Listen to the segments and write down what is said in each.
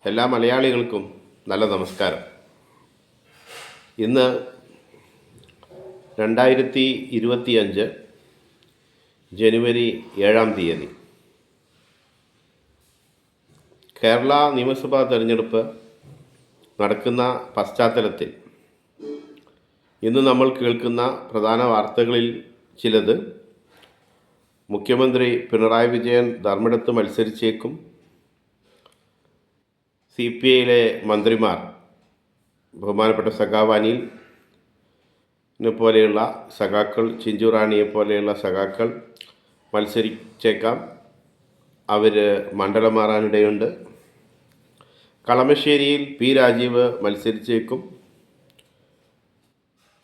എല്ലാ മലയാളികൾക്കും നല്ല നമസ്കാരം. ഇന്ന് 2025 ജനുവരി 7-ാം തീയതി കേരള നിയമസഭാ തെരഞ്ഞെടുപ്പ് നടക്കുന്ന പശ്ചാത്തലത്തിൽ ഇന്ന് നമ്മൾ കേൾക്കുന്ന പ്രധാന വാർത്തകളിൽ ചിലത്: മുഖ്യമന്ത്രി പിണറായി വിജയൻ ധർമ്മടത്ത് മത്സരിച്ചേക്കും, CPIയിലെ മന്ത്രിമാർ ബഹുമാനപ്പെട്ട സഖാവ് അനിലിനെ പോലെയുള്ള സഖാക്കൾ, ചിഞ്ചുറാണിയെ പോലെയുള്ള സഖാക്കൾ മത്സരിച്ചേക്കാം, അവർ മണ്ഡലം മാറാനിടയുണ്ട്. കളമശ്ശേരിയിൽ P. രാജീവ് മത്സരിച്ചേക്കും.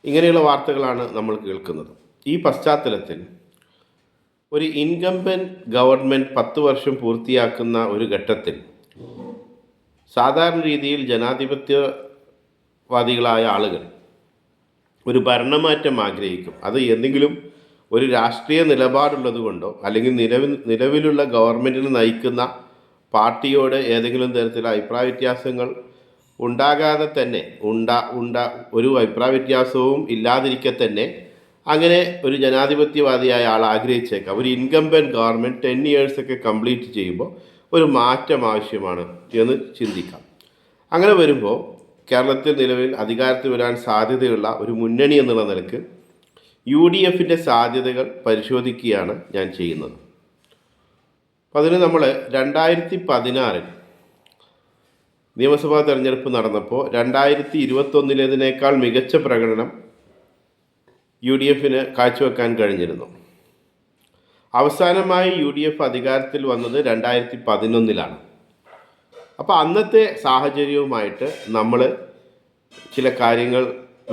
ഇങ്ങനെയുള്ള വാർത്തകളാണ് നമ്മൾ കേൾക്കുന്നത്. ഈ പശ്ചാത്തലത്തിൽ ഒരു ഇൻകംബൻറ്റ് ഗവൺമെൻറ് 10 വർഷം പൂർത്തിയാക്കുന്ന ഒരു ഘട്ടത്തിൽ സാധാരണ രീതിയിൽ ജനാധിപത്യവാദികളായ ആളുകൾ ഒരു ഭരണമാറ്റം ആഗ്രഹിക്കും. അത് എന്തെങ്കിലും ഒരു രാഷ്ട്രീയ നിലപാടുള്ളത് കൊണ്ടോ അല്ലെങ്കിൽ നിലവിലുള്ള ഗവൺമെൻറ്റിന് നയിക്കുന്ന പാർട്ടിയോട് ഏതെങ്കിലും തരത്തിലുള്ള അഭിപ്രായ വ്യത്യാസങ്ങൾ ഉണ്ടാകാതെ തന്നെ ഒരു അഭിപ്രായ വ്യത്യാസവും ഇല്ലാതിരിക്കെ തന്നെ അങ്ങനെ ഒരു ജനാധിപത്യവാദിയായ ആൾ ആഗ്രഹിച്ചേക്കാം. ഒരു ഇൻകംബൻറ്റ് ഗവൺമെൻറ് 10 ഇയേഴ്സൊക്കെ കംപ്ലീറ്റ് ചെയ്യുമ്പോൾ ഒരു മാറ്റം ആവശ്യമാണ് എന്ന് ചിന്തിക്കാം. അങ്ങനെ വരുമ്പോൾ കേരളത്തിൽ നിലവിൽ അധികാരത്തിൽ വരാൻ സാധ്യതയുള്ള ഒരു മുന്നണി എന്നുള്ള നിലക്ക് UDFൻ്റെ സാധ്യതകൾ പരിശോധിക്കുകയാണ് ഞാൻ ചെയ്യുന്നത്. അപ്പം അതിന് നമ്മൾ 2016 നിയമസഭാ തെരഞ്ഞെടുപ്പ് നടന്നപ്പോൾ 2021 മികച്ച പ്രകടനം UDFന് കാഴ്ചവെക്കാൻ കഴിഞ്ഞിരുന്നു. അവസാനമായി UDF അധികാരത്തിൽ വന്നത് 2011 അപ്പോൾ അന്നത്തെ സാഹചര്യവുമായിട്ട് നമ്മൾ ചില കാര്യങ്ങൾ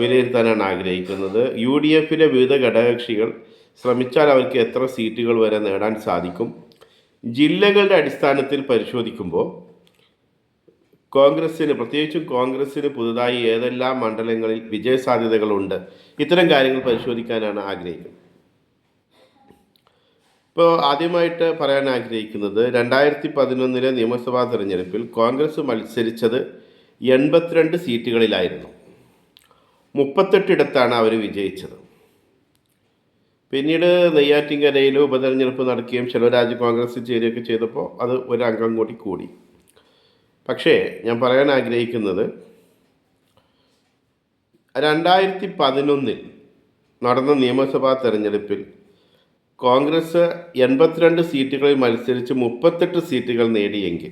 വിലയിരുത്താനാണ് ആഗ്രഹിക്കുന്നത്. UDFിലെ വിവിധ ഘടകകക്ഷികൾ ശ്രമിച്ചാൽ അവർക്ക് എത്ര സീറ്റുകൾ വരെ നേടാൻ സാധിക്കും? ജില്ലകളുടെ അടിസ്ഥാനത്തിൽ പരിശോധിക്കുമ്പോൾ പ്രത്യേകിച്ചും കോൺഗ്രസ്സിന് പുതുതായി ഏതെല്ലാം മണ്ഡലങ്ങളിൽ വിജയസാധ്യതകളുണ്ട്? ഇത്തരം കാര്യങ്ങൾ പരിശോധിക്കാനാണ് ആഗ്രഹിക്കുന്നത്. ഇപ്പോൾ ആദ്യമായിട്ട് പറയാൻ ആഗ്രഹിക്കുന്നത് 2011 നിയമസഭാ തെരഞ്ഞെടുപ്പിൽ കോൺഗ്രസ് മത്സരിച്ചത് 82 സീറ്റുകളിലായിരുന്നു. 38 ഇടത്താണ് അവർ വിജയിച്ചത്. പിന്നീട് നെയ്യാറ്റിൻകരയിൽ ഉപതെരഞ്ഞെടുപ്പ് നടക്കുകയും ശെൽവരാജ് കോൺഗ്രസ് ചേരുകയൊക്കെ ചെയ്തപ്പോൾ അത് ഒരു അംഗം കൂടി. പക്ഷേ ഞാൻ പറയാൻ ആഗ്രഹിക്കുന്നത് 2011 നടന്ന നിയമസഭാ തെരഞ്ഞെടുപ്പിൽ കോൺഗ്രസ് 82 സീറ്റുകളിൽ മത്സരിച്ച് 38 സീറ്റുകൾ നേടിയെങ്കിൽ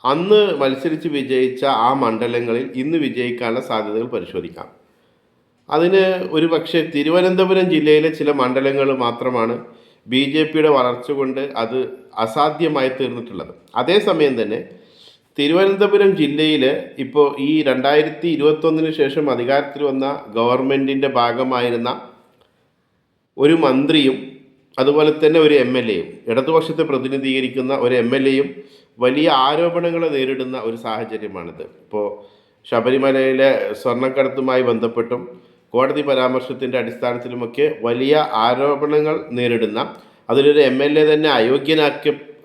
അന്ന് മത്സരിച്ച് വിജയിച്ച ആ മണ്ഡലങ്ങളിൽ ഇന്ന് വിജയിക്കാനുള്ള സാധ്യതകൾ പരിശോധിക്കാം. അതിന് ഒരു പക്ഷേ തിരുവനന്തപുരം ജില്ലയിലെ ചില മണ്ഡലങ്ങൾ മാത്രമാണ് BJPയുടെ വളർച്ച കൊണ്ട് അത് അസാധ്യമായി തീർന്നിട്ടുള്ളത്. അതേസമയം തന്നെ തിരുവനന്തപുരം ജില്ലയിൽ ഇപ്പോൾ ഈ 2021 ശേഷം അധികാരത്തിൽ വന്ന ഗവൺമെൻറ്റിൻ്റെ ഭാഗമായിരുന്ന ഒരു മന്ത്രിയും അതുപോലെ തന്നെ ഒരു MLAയും, ഇടതുപക്ഷത്തെ പ്രതിനിധീകരിക്കുന്ന ഒരു MLAയും വലിയ ആരോപണങ്ങൾ നേരിടുന്ന ഒരു സാഹചര്യമാണിത്. ഇപ്പോൾ ശബരിമലയിലെ സ്വർണ്ണക്കടത്തുമായി ബന്ധപ്പെട്ടും കോടതി പരാമർശത്തിൻ്റെ അടിസ്ഥാനത്തിലുമൊക്കെ വലിയ ആരോപണങ്ങൾ നേരിടുന്ന, അതിലൊരു MLA തന്നെ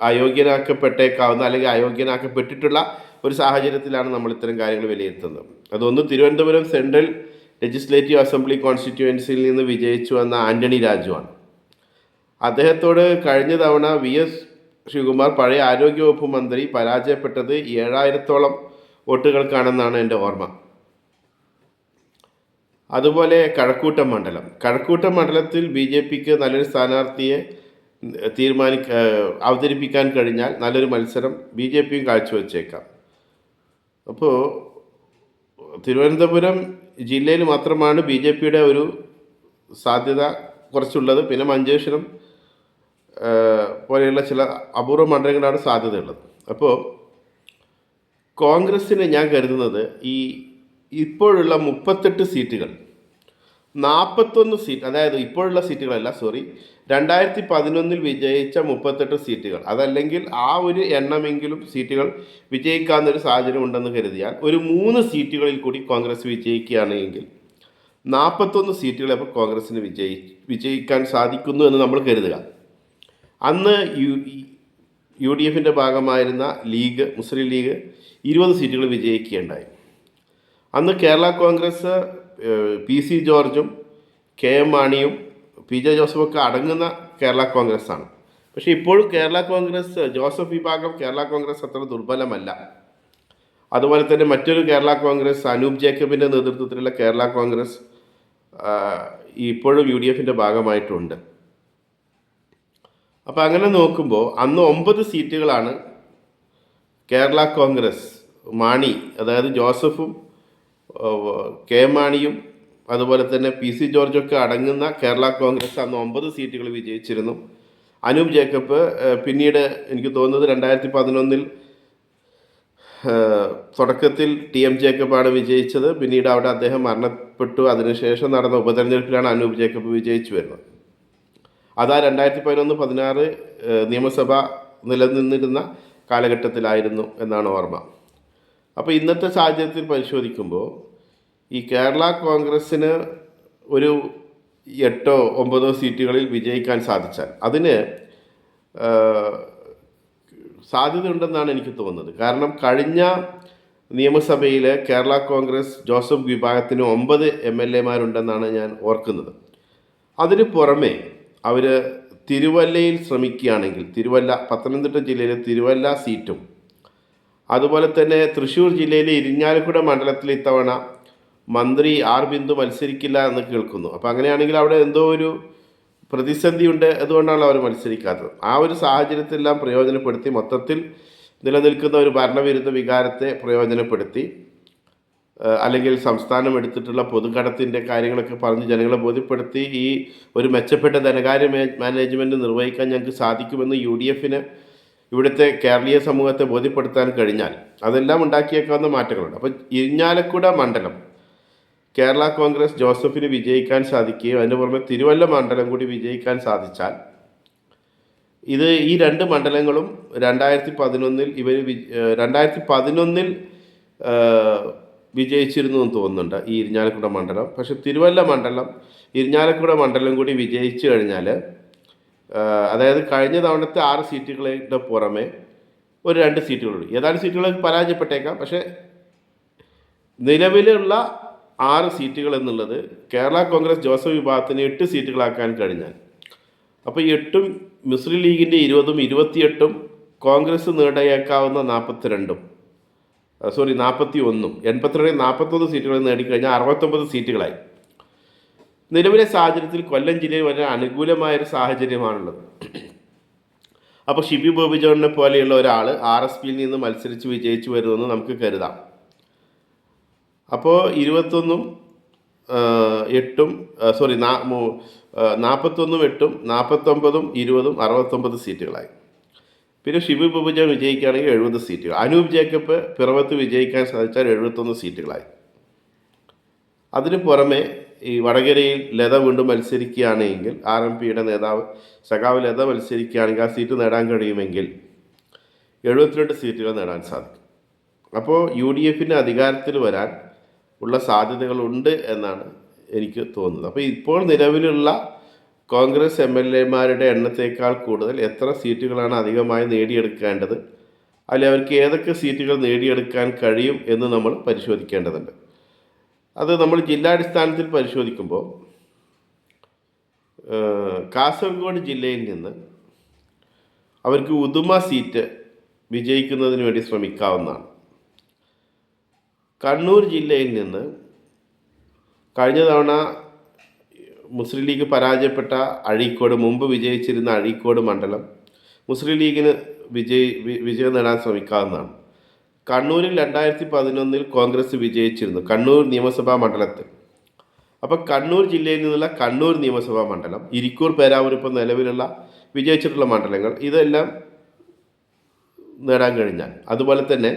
അയോഗ്യനാക്കപ്പെട്ടേക്കാവുന്ന അല്ലെങ്കിൽ അയോഗ്യനാക്കപ്പെട്ടിട്ടുള്ള ഒരു സാഹചര്യത്തിലാണ് നമ്മൾ ഇത്തരം കാര്യങ്ങൾ വിലയിരുത്തുന്നത്. അതൊന്ന് തിരുവനന്തപുരം സെൻട്രൽ ലെജിസ്ലേറ്റീവ് അസംബ്ലി കോൺസ്റ്റിറ്റ്യുവൻസിയിൽ നിന്ന് വിജയിച്ചു വന്ന ആൻ്റണി രാജുവാണ്. അദ്ദേഹത്തോട് കഴിഞ്ഞ തവണ VS ശിവകുമാർ, പഴയ ആരോഗ്യവകുപ്പ് മന്ത്രി, പരാജയപ്പെട്ടത് 7000-ഓളം വോട്ടുകൾക്കാണെന്നാണ് എൻ്റെ ഓർമ്മ. അതുപോലെ കഴക്കൂട്ടം മണ്ഡലത്തിൽ BJPക്ക് നല്ലൊരു സ്ഥാനാർത്ഥിയെ അവതരിപ്പിക്കാൻ കഴിഞ്ഞാൽ നല്ലൊരു മത്സരം BJPയും കാഴ്ചവെച്ചേക്കാം. അപ്പോൾ തിരുവനന്തപുരം ജില്ലയിൽ മാത്രമാണ് BJPയുടെ ഒരു സാധ്യത കുറച്ചുള്ളത്. പിന്നെ മഞ്ചേശ്വരം പോലെയുള്ള ചില അപൂർവ മണ്ഡലങ്ങളാണ് സാധ്യതയുള്ളത്. അപ്പോൾ കോൺഗ്രസ്സിന് ഞാൻ കരുതുന്നത് ഇപ്പോഴുള്ള 38 സീറ്റുകൾ 41 സീറ്റ്, അതായത് ഇപ്പോഴുള്ള സീറ്റുകളല്ല, 2011 വിജയിച്ച 38 സീറ്റുകൾ, അതല്ലെങ്കിൽ ആ ഒരു എണ്ണമെങ്കിലും സീറ്റുകൾ വിജയിക്കാവുന്നൊരു സാഹചര്യം ഉണ്ടെന്ന് കരുതിയാൽ ഒരു 3 സീറ്റുകളിൽ കൂടി കോൺഗ്രസ് വിജയിക്കുകയാണെങ്കിൽ 41 സീറ്റുകൾ അപ്പോൾ കോൺഗ്രസ്സിന് വിജയിക്കാൻ സാധിക്കുന്നു എന്ന് നമ്മൾ കരുതുക. അന്ന് യു ഡി എഫിൻ്റെ ഭാഗമായിരുന്ന ലീഗ്, മുസ്ലിം ലീഗ് 20 സീറ്റുകൾ വിജയിക്കുകയുണ്ടായി. അന്ന് കേരള കോൺഗ്രസ് പി സി ജോർജും കെ എം മാണിയും പി ജെ ജോസഫൊക്കെ അടങ്ങുന്ന കേരള കോൺഗ്രസ് ആണ്. പക്ഷേ ഇപ്പോഴും കേരള കോൺഗ്രസ്, ജോസഫ് വിഭാഗം കേരള കോൺഗ്രസ് അത്ര ദുർബലമല്ല. അതുപോലെ തന്നെ മറ്റൊരു കേരള കോൺഗ്രസ്, അനൂപ് ജേക്കബിൻ്റെ നേതൃത്വത്തിലുള്ള കേരള കോൺഗ്രസ് ഇപ്പോഴും യു ഡി എഫിൻ്റെ ഭാഗമായിട്ടുണ്ട്. അപ്പോൾ അങ്ങനെ നോക്കുമ്പോൾ അന്ന് 9 സീറ്റുകളാണ് കേരള കോൺഗ്രസ്, മാണി, അതായത് ജോസഫും കെ എം മാണിയും അതുപോലെ തന്നെ പി സി ജോർജൊക്കെ അടങ്ങുന്ന കേരള കോൺഗ്രസ് അന്ന് 9 സീറ്റുകൾ വിജയിച്ചിരുന്നു. അനൂപ് ജേക്കബ് പിന്നീട് എനിക്ക് തോന്നുന്നത് 2011 തുടക്കത്തിൽ ടി എം ജേക്കബാണ് വിജയിച്ചത്. പിന്നീട് അവിടെ അദ്ദേഹം മരണപ്പെട്ടു. അതിനുശേഷം നടന്ന ഉപതെരഞ്ഞെടുപ്പിലാണ് അനൂപ് ജേക്കബ് വിജയിച്ചു വരുന്നത്. അതാ 2011-16 നിയമസഭ നിലനിന്നിരുന്ന കാലഘട്ടത്തിലായിരുന്നു എന്നാണ് ഓർമ്മ. അപ്പോൾ ഇന്നത്തെ സാഹചര്യത്തിൽ പരിശോധിക്കുമ്പോൾ ഈ കേരള കോൺഗ്രസ്സിന് ഒരു 8-9 സീറ്റുകളിൽ വിജയിക്കാൻ സാധിച്ചാൽ അതിന് സാധ്യതയുണ്ടെന്നാണ് എനിക്ക് തോന്നുന്നത്. കാരണം കഴിഞ്ഞ നിയമസഭയിൽ കേരള കോൺഗ്രസ് ജോസഫ് വിഭാഗത്തിന് 9 MLA-മാരുണ്ടെന്നാണ് ഞാൻ ഓർക്കുന്നത്. അതിന് പുറമെ അവർ തിരുവല്ലയിൽ ശ്രമിക്കുകയാണെങ്കിൽ, പത്തനംതിട്ട ജില്ലയിലെ തിരുവല്ല സീറ്റും അതുപോലെ തന്നെ തൃശ്ശൂർ ജില്ലയിലെ ഇരിഞ്ഞാലക്കുട മണ്ഡലത്തിൽ ഇത്തവണ മന്ത്രി ആർ ബിന്ദു മത്സരിക്കില്ല എന്ന് കേൾക്കുന്നു. അപ്പോൾ അങ്ങനെയാണെങ്കിൽ അവിടെ എന്തോ ഒരു പ്രതിസന്ധിയുണ്ട്, അതുകൊണ്ടാണ് അവർ മത്സരിക്കാത്തത്. ആ ഒരു സാഹചര്യത്തെല്ലാം പ്രയോജനപ്പെടുത്തി മൊത്തത്തിൽ നിലനിൽക്കുന്ന ഒരു ഭരണവിരുദ്ധ വികാരത്തെ പ്രയോജനപ്പെടുത്തി, അല്ലെങ്കിൽ സംസ്ഥാനം എടുത്തിട്ടുള്ള പൊതുകടത്തിൻ്റെ കാര്യങ്ങളൊക്കെ പറഞ്ഞ് ജനങ്ങളെ ബോധ്യപ്പെടുത്തി ഈ ഒരു മെച്ചപ്പെട്ട ധനകാര്യ മാനേജ്മെൻറ്റ് നിർവഹിക്കാൻ ഞങ്ങൾക്ക് സാധിക്കുമെന്ന് യു ഡി എഫിന് ഇവിടുത്തെ കേരളീയ സമൂഹത്തെ ബോധ്യപ്പെടുത്താൻ കഴിഞ്ഞാൽ അതെല്ലാം ഉണ്ടാക്കിയേക്കാവുന്ന മാറ്റങ്ങളുണ്ട്. അപ്പോൾ ഇരിഞ്ഞാലക്കുട മണ്ഡലം കേരള കോൺഗ്രസ് ജോസഫിന് വിജയിക്കാൻ സാധിക്കുകയും അതിന് പുറമെ തിരുവല്ല മണ്ഡലം കൂടി വിജയിക്കാൻ സാധിച്ചാൽ ഈ 2 മണ്ഡലങ്ങളും 2011 വിജയിച്ചിരുന്നു എന്ന് തോന്നുന്നുണ്ട് ഈ ഇരിഞ്ഞാലക്കുട മണ്ഡലം. പക്ഷെ തിരുവല്ല മണ്ഡലം, ഇരിഞ്ഞാലക്കുട മണ്ഡലം കൂടി വിജയിച്ചു കഴിഞ്ഞാൽ, അതായത് കഴിഞ്ഞ തവണത്തെ 6 സീറ്റുകളുടെ പുറമെ ഒരു 2 സീറ്റുകളുണ്ട്. ഏതാനും സീറ്റുകൾ പരാജയപ്പെട്ടേക്കാം. പക്ഷേ നിലവിലുള്ള 6 സീറ്റുകൾ എന്നുള്ളത് കേരള കോൺഗ്രസ് ജോസഫ് വിഭാഗത്തിന് 8 സീറ്റുകളാക്കാൻ കഴിഞ്ഞാൽ, അപ്പോൾ 8ഉം മുസ്ലിം ലീഗിൻ്റെ 20ഉം 28ഉം കോൺഗ്രസ് നേടിയേക്കാവുന്ന 41ഉം 41 സീറ്റുകൾ നേടിക്കഴിഞ്ഞാൽ 69 സീറ്റുകളായി. നിലവിലെ സാഹചര്യത്തിൽ കൊല്ലം ജില്ലയിൽ വളരെ അനുകൂലമായൊരു സാഹചര്യമാണുള്ളത്. അപ്പോൾ ഷിബി ബോബി ജോണിനെ പോലെയുള്ള ഒരാൾ RSPയിൽ നിന്ന് മത്സരിച്ച് വിജയിച്ചു വരുമെന്ന് നമുക്ക് കരുതാം. അപ്പോൾ 41ഉം 8ഉം 41ഉം 8ഉം 49ഉം 20ഉം 69 സീറ്റുകളായി. പിന്നെ ഷിബി ബോബി ജോൺ വിജയിക്കുകയാണെങ്കിൽ 70 സീറ്റുകൾ. അനൂപ് ജേക്കബ് പിറവത്ത് വിജയിക്കാൻ സാധിച്ചാൽ 71 സീറ്റുകളായി. അതിന് പുറമെ ഈ വടകരയിൽ ലത വീണ്ടും മത്സരിക്കുകയാണെങ്കിൽ, RMPയുടെ നേതാവ് സഖാവ് ലത മത്സരിക്കുകയാണെങ്കിൽ ആ സീറ്റ് നേടാൻ കഴിയുമെങ്കിൽ 72 സീറ്റുകൾ നേടാൻ സാധിക്കും. അപ്പോൾ UDFന് അധികാരത്തിൽ വരാൻ ഉള്ള സാധ്യതകളുണ്ട് എന്നാണ് എനിക്ക് തോന്നുന്നത്. അപ്പോൾ ഇപ്പോൾ നിലവിലുള്ള കോൺഗ്രസ് MLA-മാരുടെ എണ്ണത്തേക്കാൾ കൂടുതൽ എത്ര സീറ്റുകളാണ് അധികമായി നേടിയെടുക്കേണ്ടത്, അല്ലെങ്കിൽ അവർക്ക് ഏതൊക്കെ സീറ്റുകൾ നേടിയെടുക്കാൻ കഴിയും എന്ന് നമ്മൾ പരിശോധിക്കേണ്ടതുണ്ട്. അത് നമ്മൾ ജില്ലാടിസ്ഥാനത്തിൽ പരിശോധിക്കുമ്പോൾ കാസർഗോഡ് ജില്ലയിൽ നിന്ന് അവർക്ക് ഉദുമ സീറ്റ് വിജയിക്കുന്നതിന് വേണ്ടി ശ്രമിക്കാവുന്നതാണ്. കണ്ണൂർ ജില്ലയിൽ നിന്ന് കഴിഞ്ഞ തവണ മുസ്ലിം ലീഗ് പരാജയപ്പെട്ട അഴീക്കോട്, മുമ്പ് വിജയിച്ചിരുന്ന അഴീക്കോട് മണ്ഡലം മുസ്ലിം ലീഗിന് വിജയം നേടാൻ ശ്രമിക്കാവുന്നതാണ്. കണ്ണൂരിൽ 2011 കോൺഗ്രസ് വിജയിച്ചിരുന്നു, കണ്ണൂർ നിയമസഭാ മണ്ഡലത്തിൽ. അപ്പോൾ കണ്ണൂർ ജില്ലയിൽ നിന്നുള്ള കണ്ണൂർ നിയമസഭാ മണ്ഡലം, ഇരിക്കൂർ, പേരാവൂർ ഇപ്പോൾ നിലവിലുള്ള വിജയിച്ചിട്ടുള്ള മണ്ഡലങ്ങൾ, ഇതെല്ലാം നേടാൻ കഴിഞ്ഞാൽ, അതുപോലെ തന്നെ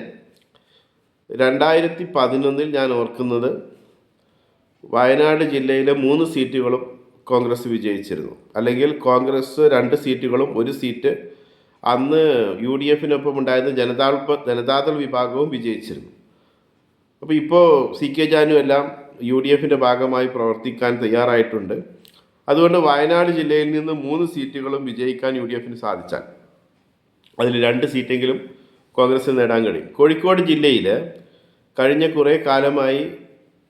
2011 ഞാൻ ഓർക്കുന്നത് വയനാട് ജില്ലയിലെ 3 സീറ്റുകളും കോൺഗ്രസ് വിജയിച്ചിരുന്നു. അല്ലെങ്കിൽ കോൺഗ്രസ് 2 സീറ്റുകളും 1 സീറ്റ് അന്ന് UDFനൊപ്പം ഉണ്ടായിരുന്ന ജനതാദൾ വിഭാഗവും വിജയിച്ചിരുന്നു. അപ്പോൾ ഇപ്പോൾ CK ജാനു എല്ലാം UDFൻ്റെ ഭാഗമായി പ്രവർത്തിക്കാൻ തയ്യാറായിട്ടുണ്ട്. അതുകൊണ്ട് വയനാട് ജില്ലയിൽ നിന്ന് 3 സീറ്റുകളും വിജയിക്കാൻ UDFന് സാധിച്ചാൽ അതിൽ 2 സീറ്റെങ്കിലും കോൺഗ്രസ് നേടാൻ കഴിയും. കോഴിക്കോട് ജില്ലയിൽ കഴിഞ്ഞ കുറേ കാലമായി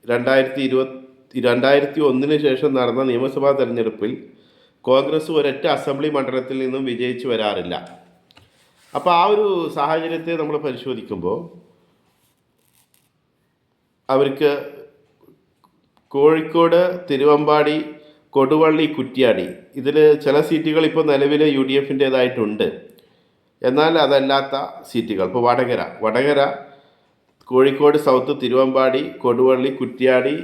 2001 ശേഷം നടന്ന നിയമസഭാ തെരഞ്ഞെടുപ്പിൽ കോൺഗ്രസ് ഒരൊറ്റ അസംബ്ലി മണ്ഡലത്തിൽ നിന്നും വിജയിച്ചു വരാറില്ല. അപ്പോൾ ആ ഒരു സാഹചര്യത്തെ നമ്മൾ പരിശോധിക്കുമ്പോൾ അവർക്ക് കോഴിക്കോട്, തിരുവമ്പാടി, കൊടുവള്ളി, കുറ്റ്യാടി ഇതിൽ ചില സീറ്റുകൾ ഇപ്പോൾ നിലവിൽ UDFൻ്റേതായിട്ടുണ്ട്. എന്നാൽ അതല്ലാത്ത സീറ്റുകൾ ഇപ്പോൾ വടകര, കോഴിക്കോട് സൗത്ത്, തിരുവമ്പാടി, കൊടുവള്ളി, കുറ്റ്യാടി,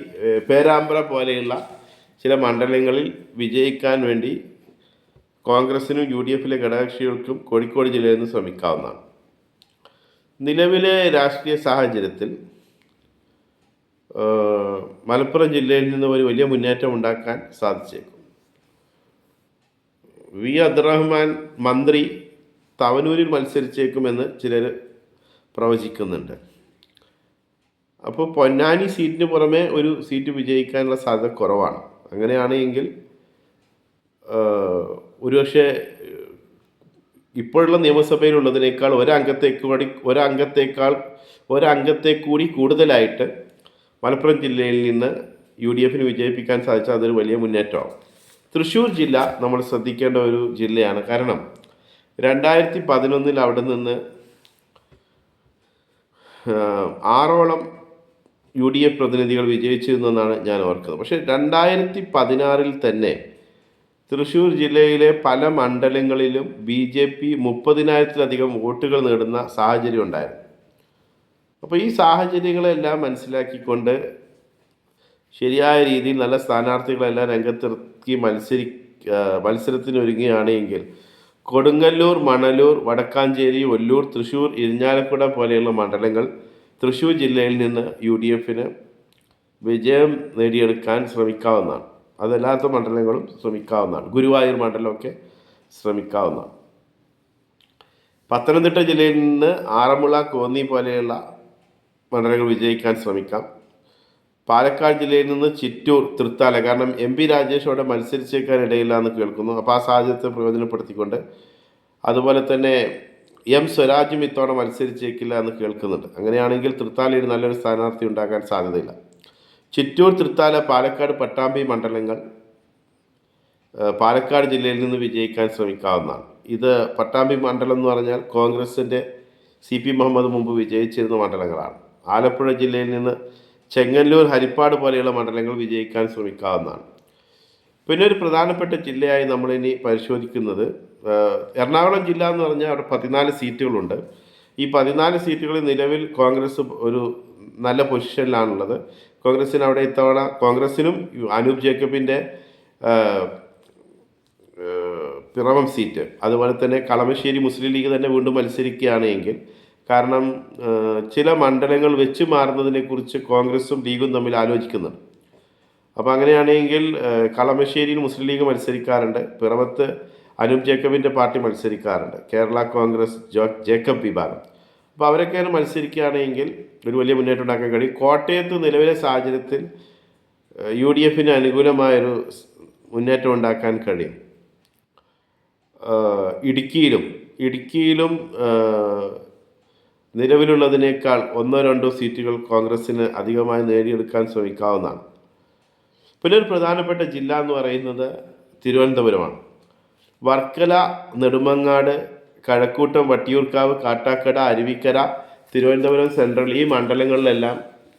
പേരാമ്പ്ര പോലെയുള്ള ചില മണ്ഡലങ്ങളിൽ വിജയിക്കാൻ വേണ്ടി കോൺഗ്രസിനും UDFിലെ ഘടകകക്ഷികൾക്കും കോഴിക്കോട് ജില്ലയിൽ നിന്ന് ശ്രമിക്കാവുന്നതാണ്. നിലവിലെ രാഷ്ട്രീയ സാഹചര്യത്തിൽ മലപ്പുറം ജില്ലയിൽ നിന്ന് ഒരു വലിയ മുന്നേറ്റം ഉണ്ടാക്കാൻ സാധിച്ചേക്കും. വി അബ്ദുറഹ്മാൻ മന്ത്രി തവനൂരിൽ മത്സരിച്ചേക്കുമെന്ന് ചിലർ പ്രവചിക്കുന്നുണ്ട്. അപ്പോൾ പൊന്നാനി സീറ്റിന് പുറമെ ഒരു സീറ്റ് വിജയിക്കാനുള്ള സാധ്യത കുറവാണ്. അങ്ങനെയാണെങ്കിൽ ഒരുപക്ഷെ ഇപ്പോഴുള്ള നിയമസഭയിലുള്ളതിനേക്കാൾ ഒരംഗത്തെ കൂടി കൂടുതലായിട്ട് മലപ്പുറം ജില്ലയിൽ നിന്ന് UDFന് വിജയിപ്പിക്കാൻ സാധിച്ചാൽ അതൊരു വലിയ മുന്നേറ്റമാവും. തൃശ്ശൂർ ജില്ല നമ്മൾ ശ്രദ്ധിക്കേണ്ട ഒരു ജില്ലയാണ്. കാരണം 2011 അവിടെ നിന്ന് 6ഓളം UDF പ്രതിനിധികൾ വിജയിച്ചിരുന്നെന്നാണ് ഞാൻ ഓർക്കുന്നത്. പക്ഷേ 2016 തന്നെ തൃശ്ശൂർ ജില്ലയിലെ പല മണ്ഡലങ്ങളിലും BJP 30,000-ലധികം വോട്ടുകൾ നേടുന്ന സാഹചര്യം ഉണ്ടായിരുന്നു. അപ്പോൾ ഈ സാഹചര്യങ്ങളെല്ലാം മനസ്സിലാക്കിക്കൊണ്ട് ശരിയായ രീതിയിൽ നല്ല സ്ഥാനാർത്ഥികളെല്ലാം രംഗത്തിറക്കി മത്സരത്തിനൊരുങ്ങുകയാണെങ്കിൽ കൊടുങ്ങല്ലൂർ, മണലൂർ, വടക്കാഞ്ചേരി, ഒല്ലൂർ, തൃശ്ശൂർ, ഇരിഞ്ഞാലക്കുട പോലെയുള്ള മണ്ഡലങ്ങൾ തൃശ്ശൂർ ജില്ലയിൽ നിന്ന് UDFന് വിജയം നേടിയെടുക്കാൻ ശ്രമിക്കാവുന്നതാണ്. അതല്ലാത്ത മണ്ഡലങ്ങളും ശ്രമിക്കാവുന്നതാണ്. ഗുരുവായൂർ മണ്ഡലമൊക്കെ ശ്രമിക്കാവുന്നതാണ്. പത്തനംതിട്ട ജില്ലയിൽ നിന്ന് ആറന്മുള, കോന്നി പോലെയുള്ള മണ്ഡലങ്ങൾ വിജയിക്കാൻ ശ്രമിക്കാം. പാലക്കാട് ജില്ലയിൽ നിന്ന് ചിറ്റൂർ, തൃത്താല, കാരണം MP രാജേഷ് അവിടെ മത്സരിച്ചേക്കാൻ ഇടയില്ല എന്ന് കേൾക്കുന്നു. അപ്പോൾ ആ സാഹചര്യത്തെ പ്രയോജനപ്പെടുത്തിക്കൊണ്ട് അതുപോലെ തന്നെ M സ്വരാജും ഇത്തവണ മത്സരിച്ചേക്കില്ല എന്ന് കേൾക്കുന്നുണ്ട്. അങ്ങനെയാണെങ്കിൽ തൃത്താലയിൽ നല്ലൊരു സ്ഥാനാർത്ഥി ഉണ്ടാകാൻ സാധ്യതയില്ല. ചിറ്റൂർ, തൃത്താല, പാലക്കാട്, പട്ടാമ്പി മണ്ഡലങ്ങൾ പാലക്കാട് ജില്ലയിൽ നിന്ന് വിജയിക്കാൻ ശ്രമിക്കാവുന്നതാണ്. ഇത് പട്ടാമ്പി മണ്ഡലം എന്ന് പറഞ്ഞാൽ കോൺഗ്രസിൻ്റെ CP മുഹമ്മദ് മുമ്പ് വിജയിച്ചിരുന്ന മണ്ഡലങ്ങളാണ്. ആലപ്പുഴ ജില്ലയിൽ നിന്ന് ചെങ്ങന്നൂർ, ഹരിപ്പാട് പോലെയുള്ള മണ്ഡലങ്ങൾ വിജയിക്കാൻ ശ്രമിക്കാവുന്നതാണ്. പിന്നെ ഒരു പ്രധാനപ്പെട്ട ജില്ലയായി നമ്മളിനി പരിശോധിക്കുന്നത് എറണാകുളം ജില്ല എന്ന് പറഞ്ഞാൽ അവിടെ 14 സീറ്റുകളുണ്ട്. ഈ 14 സീറ്റുകളിൽ നിലവിൽ കോൺഗ്രസ് ഒരു നല്ല പൊസിഷനിലാണുള്ളത്. കോൺഗ്രസിന് അവിടെ ഇത്തവണ കോൺഗ്രസിനും അനൂപ് ജേക്കബിൻ്റെ പിറവം സീറ്റ്, അതുപോലെ തന്നെ കളമശ്ശേരി മുസ്ലിം ലീഗ് തന്നെ വീണ്ടും മത്സരിക്കുകയാണ് എങ്കിൽ, കാരണം ചില മണ്ഡലങ്ങൾ വെച്ച് മാറുന്നതിനെക്കുറിച്ച് കോൺഗ്രസും ലീഗും തമ്മിൽ ആലോചിക്കുന്നുണ്ട്. അപ്പോൾ അങ്ങനെയാണെങ്കിൽ കളമശ്ശേരിയിൽ മുസ്ലിം ലീഗ് മത്സരിക്കാറുണ്ട്, പിറവത്ത് അനൂപ് ജേക്കബിൻ്റെ പാർട്ടി മത്സരിക്കാറുണ്ട്, കേരള കോൺഗ്രസ് ജേക്കബ് വിഭാഗം. അപ്പോൾ അവരൊക്കെ മത്സരിക്കുകയാണെങ്കിൽ ഒരു വലിയ മുന്നേറ്റം ഉണ്ടാക്കാൻ കഴിയും. കോട്ടയത്ത് നിലവിലെ സാഹചര്യത്തിൽ UDFന് അനുകൂലമായൊരു മുന്നേറ്റം ഉണ്ടാക്കാൻ കഴിയും. ഇടുക്കിയിലും നിലവിലുള്ളതിനേക്കാൾ 1-2 സീറ്റുകൾ കോൺഗ്രസ്സിന് അധികമായി നേടിയെടുക്കാൻ ശ്രമിക്കാവുന്നതാണ്. പിന്നെ ഒരു പ്രധാനപ്പെട്ട ജില്ല എന്ന് പറയുന്നത് തിരുവനന്തപുരമാണ്. വർക്കല, നെടുമങ്ങാട്, കഴക്കൂട്ടം, വട്ടിയൂർക്കാവ്, കാട്ടാക്കട, അരുവിക്കര, തിരുവനന്തപുരം സെൻട്രൽ ഈ മണ്ഡലങ്ങളിലെല്ലാം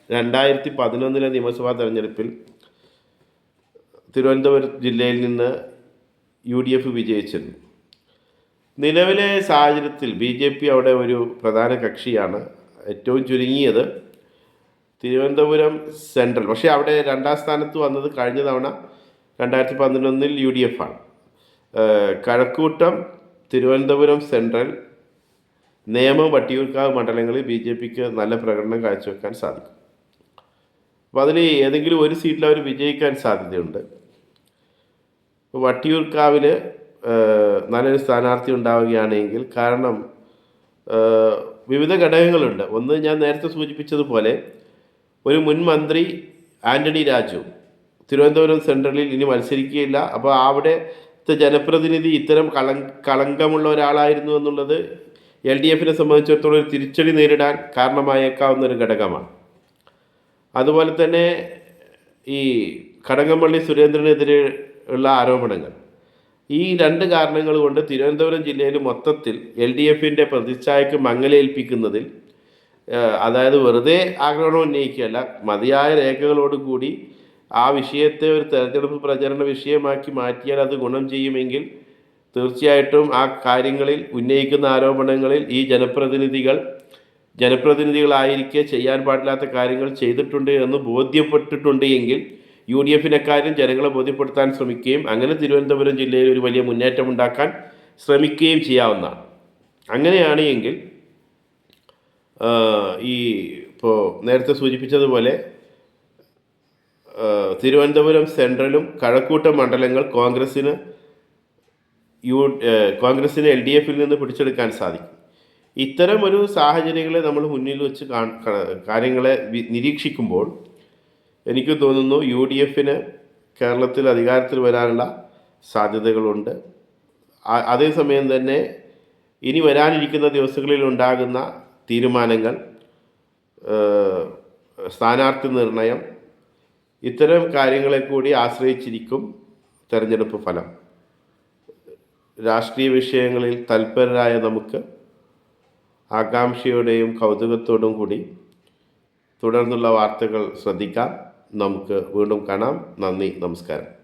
2011 നിയമസഭാ തെരഞ്ഞെടുപ്പിൽ തിരുവനന്തപുരം ജില്ലയിൽ നിന്ന് UDF വിജയിച്ചിരുന്നു. നിലവിലെ സാഹചര്യത്തിൽ BJP അവിടെ ഒരു പ്രധാന കക്ഷിയാണ്. ഏറ്റവും ചുരുങ്ങിയത് തിരുവനന്തപുരം സെൻട്രൽ, പക്ഷേ അവിടെ 2ാം സ്ഥാനത്ത് വന്നത് കഴിഞ്ഞ തവണ 2011 UDF ആണ്. കഴക്കൂട്ടം, തിരുവനന്തപുരം സെൻട്രൽ, നേമം, വട്ടിയൂർക്കാവ് മണ്ഡലങ്ങളിൽ BJPക്ക് നല്ല പ്രകടനം കാഴ്ചവെക്കാൻ സാധിക്കും. അപ്പോൾ അതിൽ ഏതെങ്കിലും ഒരു സീറ്റിൽ അവർ വിജയിക്കാൻ സാധ്യതയുണ്ട്. വട്ടിയൂർക്കാവിൽ നല്ലൊരു സ്ഥാനാർത്ഥി ഉണ്ടാവുകയാണെങ്കിൽ, കാരണം വിവിധ ഘടകങ്ങളുണ്ട്. ഒന്ന്, ഞാൻ നേരത്തെ സൂചിപ്പിച്ചതുപോലെ ഒരു മുൻ മന്ത്രി ആൻ്റണി രാജു തിരുവനന്തപുരം സെൻട്രലിൽ ഇനി മത്സരിക്കുകയില്ല. അപ്പോൾ അവിടുത്തെ ജനപ്രതിനിധി ഇത്തരം കളങ്കമുള്ള ഒരാളായിരുന്നു എന്നുള്ളത് LDFിനെ സംബന്ധിച്ചിടത്തോളം ഒരു തിരിച്ചടി നേരിടാൻ കാരണമായേക്കാവുന്ന ഒരു ഘടകമാണ്. അതുപോലെ തന്നെ ഈ കടകംപള്ളി സുരേന്ദ്രനെതിരെ ഉള്ള ആരോപണങ്ങൾ, ഈ രണ്ട് കാരണങ്ങൾ കൊണ്ട് തിരുവനന്തപുരം ജില്ലയിൽ മൊത്തത്തിൽ LDFിൻ്റെ പ്രതിച്ഛായക്ക് മങ്ങലേൽപ്പിക്കുന്നതിൽ, അതായത് വെറുതെ ആക്രമണം ഉന്നയിക്കുകയല്ല, മതിയായ രേഖകളോടുകൂടി ആ വിഷയത്തെ ഒരു തെരഞ്ഞെടുപ്പ് പ്രചരണ വിഷയമാക്കി മാറ്റിയാൽ അത് ഗുണം ചെയ്യുമെങ്കിൽ തീർച്ചയായിട്ടും ആ കാര്യങ്ങളിൽ ഉന്നയിക്കുന്ന ആരോപണങ്ങളിൽ ഈ ജനപ്രതിനിധികളായിരിക്കെ ചെയ്യാൻ പാടില്ലാത്ത കാര്യങ്ങൾ ചെയ്തിട്ടുണ്ട് എന്ന് ബോധ്യപ്പെട്ടിട്ടുണ്ട് എങ്കിൽ UDFിനെ കാര്യം ജനങ്ങളെ ബോധ്യപ്പെടുത്താൻ ശ്രമിക്കുകയും അങ്ങനെ തിരുവനന്തപുരം ജില്ലയിൽ ഒരു വലിയ മുന്നേറ്റം ഉണ്ടാക്കാൻ ശ്രമിക്കുകയും ചെയ്യാവുന്നതാണ്. അങ്ങനെയാണ് എങ്കിൽ ഈ ഇപ്പോൾ നേരത്തെ സൂചിപ്പിച്ചതുപോലെ തിരുവനന്തപുരം സെൻട്രലും കഴക്കൂട്ടം മണ്ഡലങ്ങൾ കോൺഗ്രസ്സിന് LDFിൽ നിന്ന് പിടിച്ചെടുക്കാൻ സാധിക്കും. ഇത്തരം ഒരു സാഹചര്യങ്ങളെ നമ്മൾ മുന്നിൽ വെച്ച് കാര്യങ്ങളെ നിരീക്ഷിക്കുമ്പോൾ എനിക്ക് തോന്നുന്നു UDFിന് കേരളത്തിൽ അധികാരത്തിൽ വരാനുള്ള സാധ്യതകളുണ്ട്. അതേസമയം തന്നെ ഇനി വരാനിരിക്കുന്ന ദിവസങ്ങളിൽ ഉണ്ടാകുന്ന തീരുമാനങ്ങൾ, സ്ഥാനാർത്ഥി നിർണയം, ഇത്തരം കാര്യങ്ങളെ കൂടി ആശ്രയിച്ചിരിക്കും തെരഞ്ഞെടുപ്പ് ഫലം. രാഷ്ട്രീയ വിഷയങ്ങളിൽ തൽപരരായ നമുക്ക് ആകാംക്ഷയോടെയും കൗതുകത്തോടും കൂടി തുടർന്നുള്ള വാർത്തകൾ ശ്രദ്ധിക്കാം. നമുക്ക് വീണ്ടും കാണാം. നന്ദി, നമസ്കാരം.